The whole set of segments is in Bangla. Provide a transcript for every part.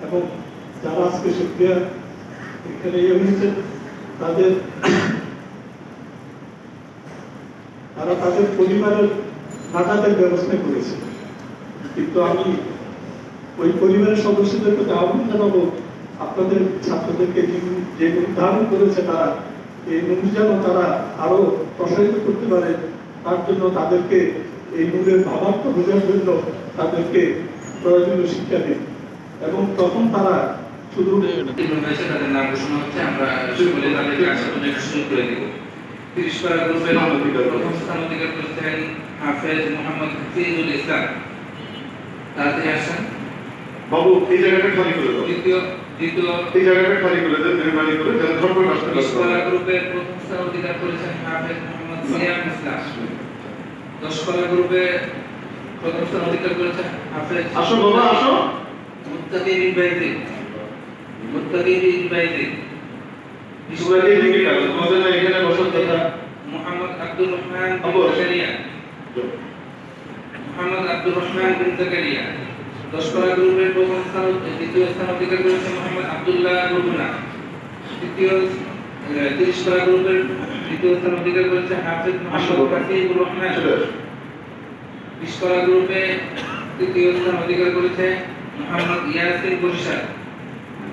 এবং যারা আজকে শুকরিয়া এখানে হয়েছেন তাদের তারা তাদের পরিবারের নাটাদের ব্যবস্থা করেছে, কিন্তু আমি ওই পরিবারের সদস্যদের প্রতি আহ্বান জানাবো আপনাদের ছাত্রদেরকে যে নির্ধারণ করেছে তারা এই নূর যেন তারা আরো প্রসারিত করতে পারে, তার জন্য তাদেরকে এই নূরের ভাবার্থ বোঝার জন্য তাদেরকে প্রয়োজনীয় শিক্ষা দিন এবং তখন তারা শুধু তাদের নাম ঘোষণা হচ্ছে। আমরা শুরু করে তাদেরকে আসার শুরু করে দেব। 30 পারা গ্রুপের প্রথম স্থান অধিকার করেছেন হাফেজ মোহাম্মদ হাফিজুল ইসলাম। তাড়াতাড়ি আসেন বাবু, এই জায়গাটা খালি করে দাও। দ্বিতীয় এই জায়গাটা খালি করে দেন, মেহরবানি করে, যেন ঝটপট আসতে 20 পারে। পারা গ্রুপের প্রথম স্থান অধিকার করেছেন হাফেজ মোহাম্মদ সিয়াম ইসলাম। 10 পারা গ্রুপে প্রথম স্থান অধিকার করেছেন হাফেজ আসো বাবা, আসো। মুত্তাকির বিন বাইজি। মুত্তাকির বিন বাইজি। তোমরা এদিকে আসো, তোমাদের না এখানে বসার কথা। মোহাম্মদ আব্দুর রহমান আবু। বিন জাকারিয়া। মোহাম্মদ আব্দুর রহমান বিন জাকারিয়া। 10 পারা গ্রুপের প্রথম স্থান দ্বিতীয় স্থান অধিকার করেছেন মোহাম্মদ আব্দুল্লাহ রুবনা। 30 পারা গ্রুপের দ্বিতীয় স্থান অধিকার করেছেন হাফেজ মোহাম্মদ কাসিমুর রহমান। 20 পারা গ্রুপে তৃতীয় স্থান অধিকার করেছে মোহাম্মদ ইয়াসিন বরিশাল।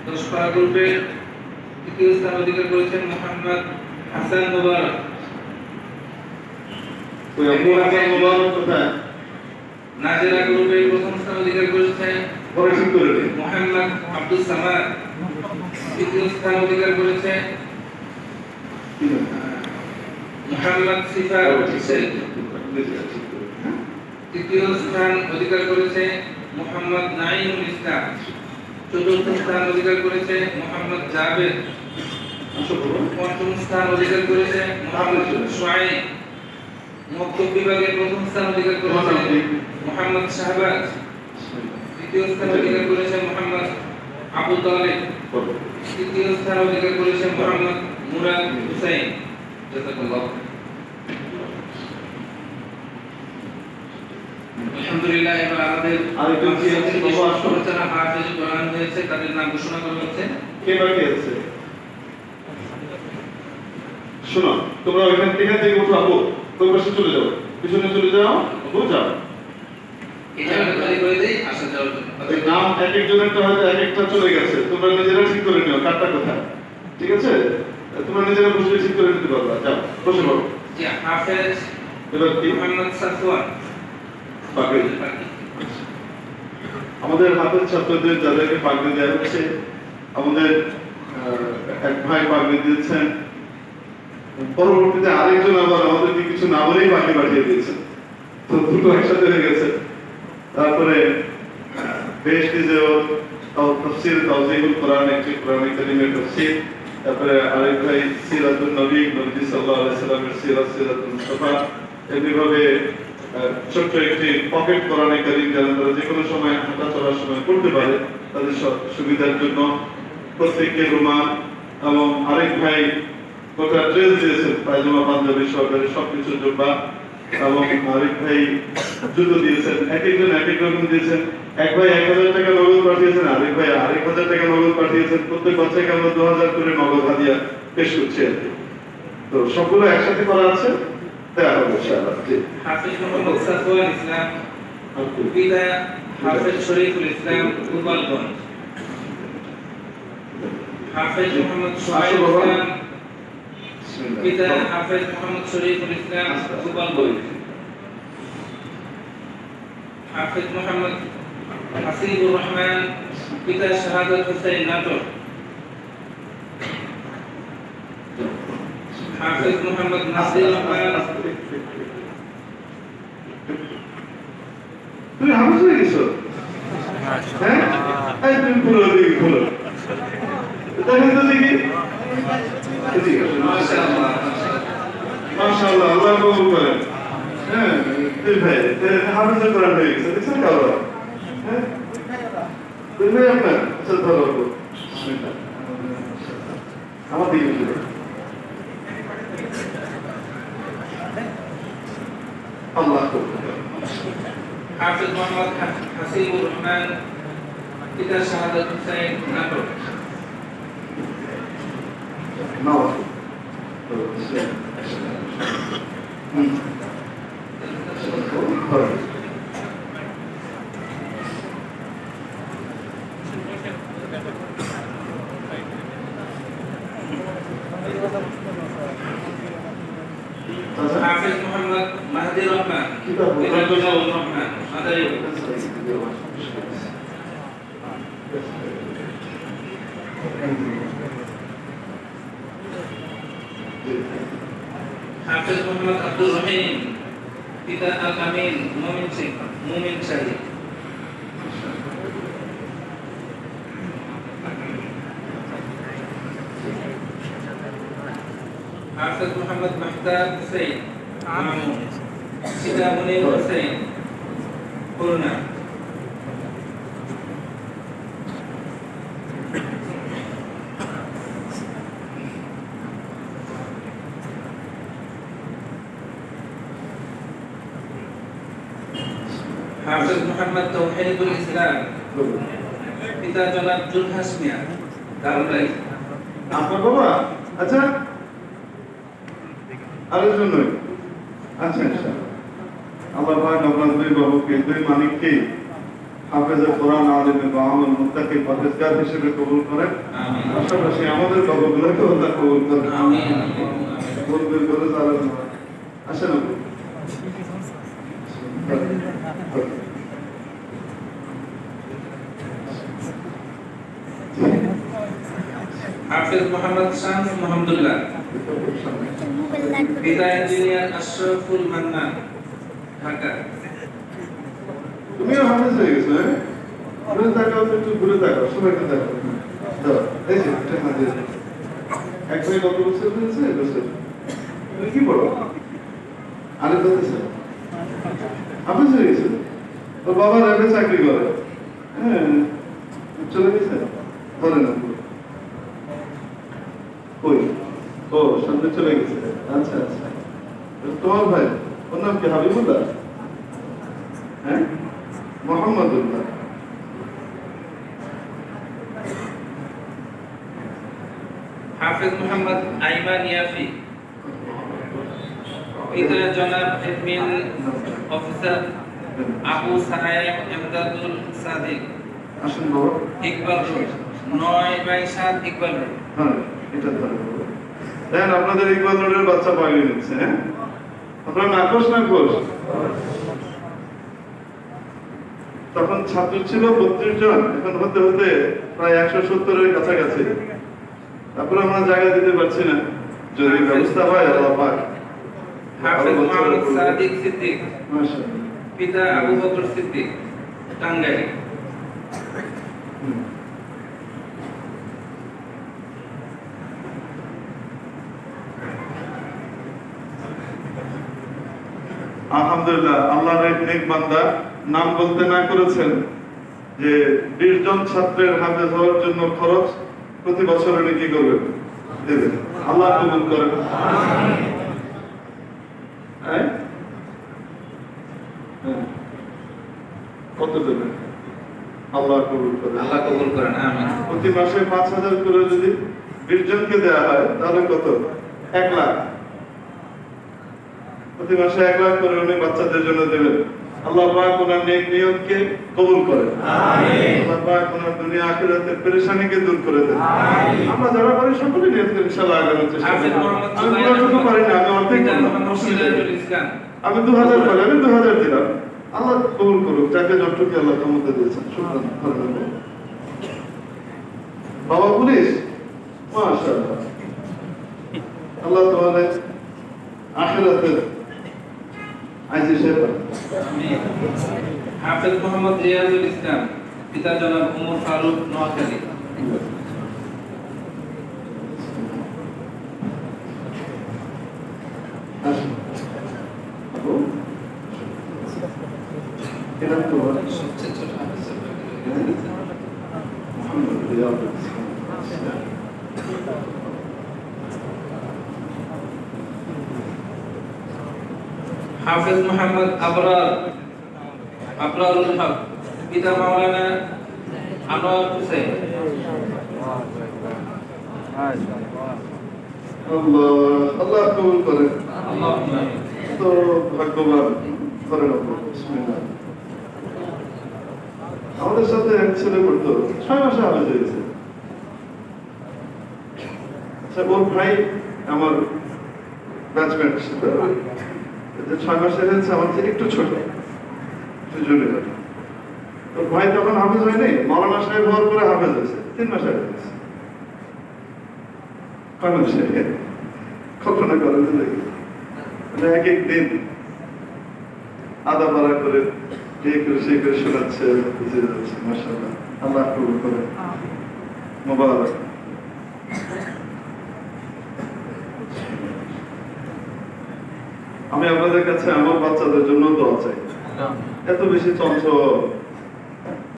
10 পারা গ্রুপে তৃতীয় স্থান অধিকার করেছেন মোহাম্মদ হাসান মুবারক। ওই আবু হাসান মোবারক কোথায়? নাজেরা গ্রুপে প্রথম স্থান অধিকার করেছে পরে ঠিক করে দিন। মোহাম্মদ আব্দুল সামাদ। তৃতীয় স্থান অধিকার করেছে মোহাম্মদ সিফাত হোসেন। তৃতীয় স্থান অধিকার করেছে মোহাম্মদ নাঈমুল ইসলাম। চতুর্থ স্থান অধিকার করেছে মোহাম্মদ জাবেদ। আসো বাবা। পঞ্চম স্থান অধিকার করেছে মোহাম্মদ সোয়াইব। মক্তব বিভাগে প্রথম স্থান অধিকার করেছে মোহাম্মদ শাহবাজ। তৃতীয় স্থান অধিকার করেছে মোহাম্মদ আবু তালেব। তৃতীয় স্থান অধিকার করেছে মোহাম্মদ মুরাদ হুসাইন। জাযাকাল্লাহ। আলহামদুলিল্লাহ। এবার আমাদের আরেকজন কি আছে? বাবা, আসো। যারা হাফেজ কোরআন হয়েছে তাদের নাম ঘোষণা করা হচ্ছে। কে বাকি আছে? শোনো, তোমরা এখান থেকে উঠো, আপু ওই পাশে চলে যাও, পিছনে চলে যাও, আপু যাও। এই জায়গাটা খালি করে দেই আসা যাওয়ার জন্য। এই নাম এক একজনেরটা হয়তো এক একটা চলে গেছে, তোমরা নিজেরা ঠিক করে নিও কারটা কোথায়, ঠিক আছে? তোমরা নিজেরা বসে ঠিক করে নিতে পারবা। যাও, বসে পড়ো। জি, হাফেজ এবার কি? মোহাম্মদ সাফওয়ান। পাগড়ি। আমাদের হাতের ছাত্রদের যাদেরকে পাগড়ি দেওয়া হচ্ছে, আমাদের এক ভাই পাগড়ি দিয়েছেন, পরবর্তীতে আরেকজন আবার আমাদেরকে কিছু না বলেই পাগড়ি পাঠিয়ে দিয়েছেন, তো দুটো একসাথে হয়ে গেছে। তারপরে বেশ কিছু তাফসীর তাওজীহুল কোরআন, একটি কোরআন কারীমের তাফসীর, তারপরে আরেক ভাই সিরাতুন নবী, নবী সাল্লাল্লাহু আলাইহি সাল্লামের সিরাত, সিরাতুল মুস্তাফা, এভাবে ছোট্ট একটি পকেট কোরআনে কারীম যেন তারা যে কোনো সময় হাঁটা চলার সময় পড়তে পারে, তাদের সুবিধার জন্য প্রত্যেককে রুমাল, এবং আরেক ভাই গোটা ড্রেস দিয়েছেন, পায়জামা, পাঞ্জাবি সহকারে সবকিছু জোব্বা, এবং আরেক ভাই জুতো দিয়েছেন। এক একজন এক এক রকম দিয়েছেন। এক ভাই 1000 টাকা নগদ পাঠিয়েছেন, আরেক ভাই 1000 টাকা নগদ পাঠিয়েছেন। প্রত্যেক বাচ্চাকে আমরা 2000 করে নগদ হাদিয়া পেশ করছি আর কি। তো সবগুলো একসাথে করা আছে, দেওয়া হবে ইনশাআল্লাহ। জি। হাফেজ মোহাম্মদ সাফওয়ান ইসলাম। পিতা হাফেজ শরীফুল ইসলাম গোপালগঞ্জ। হাফেজ মোহাম্মদ সোহাইব ইসলাম। পিতা হাফেজ মোহাম্মদ শরীফুল ইসলাম গোপালগঞ্জ। হাফেজ মোহাম্মদ হাসিবুর রহমান। পিতা শাহাদাত হোসেন নাটোর। হাফেজ মোহাম্মদ নাসির রহমান। তুমি হাফেজ হয়ে গেছো? হ্যাঁ, এই তুমি খুলো, দেখি খুলো, দেখেন তো দেখি। ঠিক আছে, মাশাআল্লাহ। মাশাআল্লাহ, আল্লাহ কবুল করেন। হ্যাঁ, দুই ভাই হাফেজ কোরআন হয়ে গেছে, দেখছেন কারো? হ্যাঁ, দুই ভাই আপনার? আচ্ছা, ধরো আপু। বিসমিল্লাহ। আমার দিকে ফিরে। আল্লাহ কবুল করেন। হাফেজ মোহাম্মদ হাসিবুর রহমান। পিতা শাহাদাত হুসাইন নাটক। নাও হাফেজ মোহাম্মদ মাহদি রহমান, পিতা জলালুর রহমান মাদারী। হাফেজ মোহাম্মদ আব্দুর রহিম, পিতা আল আমিন মুমিন সিং মুমিন শাহী। হাফেজ মোহাম্মদ মাহতাব হুসাইন মামুন, পিতা মুনির হুসাইন খুলনা। হাফেজ মোহাম্মদ তৌহিদুল ইসলাম, পিতা জনাব জুলহাস মিয়া দারুলাই। আপনার বাবা? আচ্ছা, আরেকজন নয়। আচ্ছা আচ্ছা, আল্লাহ পাক আপনার দুই বাবুকে, দুই মানিককে হাফেজে কোরআন, আলিমে বা আমল মুত্তাকি পরহেজগার হিসেবে কবুল করেন। আমিন। পাশাপাশি আমাদের বাবুগুলোকে আল্লাহ কবুল করেন। আমিন। বলবেন করে চালান। আসেন আপু। হাফেজ মোহাম্মদ শামস মাহমুদুল্লাহ, পিতা ইঞ্জিনিয়ার আশরাফুল মান্নান ঢাকা। তুমিও হাফেজ হয়ে গেছো, হ্যাঁ? ঘুরে তাকাও তো, একটু ঘুরে তাকাও, সবাইকে তাকাও। দাও, এই যে একটা হাতে। এক ভাই কত বছর হয়েছে? বছর। তুমি কি পড়ো? আরে বলতেছে হাফেজ হয়ে গেছে। তোর বাবা র্যাবে চাকরি করে। হ্যাঁ, চলে গেছে। ধরে না কই? ও, সামনে চলে গেছে। আচ্ছা আচ্ছা, তোমার ভাই, ওর নাম কি? হাবিবুল্লাহ? হ্যাঁ, মোহাম্মদুল্লাহ। হাফেজ মোহাম্মদ আইমান ইয়াফি, পিতা জনাব এডমিন অফিসার আবু সাহেব এমদাদুল সাদিক, আসুন বাবা। Iqbal road 9/7 Iqbal road. হ্যাঁ, এটা ধরে বাবা। দেখেন আপনাদের ইকবাল রোডের বাচ্চা পাগলি নিচ্ছে, হ্যাঁ? আপনার নাকশ না কোষ? তখন ছাত্র ছিল 32 জন, এখন হতে হতে প্রায় 170-এর কাছাকাছি। তারপরে আমরা জায়গা দিতে পারছি না, যদি ব্যবস্থা হয় আল্লাহ পাক। হাফেজ মোহাম্মদ সাদিক সিদ্দিক, মাশাআল্লাহ। পিতা আবু বকর সিদ্দিক টাঙ্গাইল। আলহামদুলিল্লাহ, আল্লাহর এক নেক বান্দা নাম বলতে না করেছেন যে 20 জন ছাত্রের হাফেজ হওয়ার জন্য খরচ প্রতি বছর উনি কি করবেন? দেবেন। আল্লাহ কবুল করেন। হ্যাঁ? হ্যাঁ। কত দেবেন? আল্লাহ কবুল করেন। আল্লাহ কবুল করেন, আমিন। প্রতি মাসে 5,000 করে যদি 20 জনকে দেওয়া হয় তাহলে কত? 1 লাখ। প্রতি মাসে 1 লাখ করে উনি বাচ্চাদের জন্য দেবেন। আল্লাহ পাক ওনার নেক নিয়তকে কবুল করেন। আমিন। আল্লাহ পাক ওনার দুনিয়া আখিরাতের পেরেশানিকে দূর করে দেন। আমিন। আমরা যারা পারি সকলে নিয়ত করে ইনশাআল্লাহ আগানোর চেষ্টা হাফেজ করব। মোহাম্মদ আমি পুরোটুকু পারি না, আমি অর্ধেক পিতা করলাম। মোহাম্মদ সিরাজুল ইসলাম, আমি 2000 পারি, আমি 2000 দিলাম। আল্লাহ কবুল করুক, যাকে যতটুকু আল্লাহ ক্ষমতা দিয়েছেন। শুকরান। ধন্যবাদ। বাবা পুলিশ, মাশাআল্লাহ, আল্লাহ তোমাদের আখিরাতের আইজি সাহেব। আমিন। হাফেজ মোহাম্মদ রিয়াজুল ইসলাম, পিতা জনাব ওমর ফারুক নোয়াখালী। আসুন। আপু, এরকম তো বলে। সবচেয়ে ছোট হাফেজ। মোহাম্মদ রিয়াদ। হাফেজ মোহাম্মদ আবরারুল হক, পিতা মাওলানা আনোয়ার হোসেন, আল্লাহ কবুল করেন। আল্লাহুম্মা তো ভাগ্যবান করেন আল্লাহ। বিসমিল্লাহ। আমাদের সাথে এক ছেলে পড়তো 6 মাসে হাফেজ হয়েছে। আচ্ছা, ওর ভাই আমার ব্যাচমেট ছিল, যে 6 মাসে হয়েছে আমার থেকে একটু ছোট, জুনিয়র। ওর ভাই তখন হাফেজ হয়নি, মৌলানা সাহেব হওয়ার পরে হাফেজ হয়েছে, 3 মাসে হাফেজ হয়েছে। কয় মাসে? কল্পনা করেন তো দেখি, মানে এক এক দিন আদা পাড়া করে এই করে সেই করে শোনাচ্ছে, বুঝে যাচ্ছে। মাশাআল্লাহ, আল্লাহ কবুল করে, মোবারক। আমি আপনাদের কাছে আমার বাচ্চাদের জন্য দোয়া চাই। এত বেশি চঞ্চল,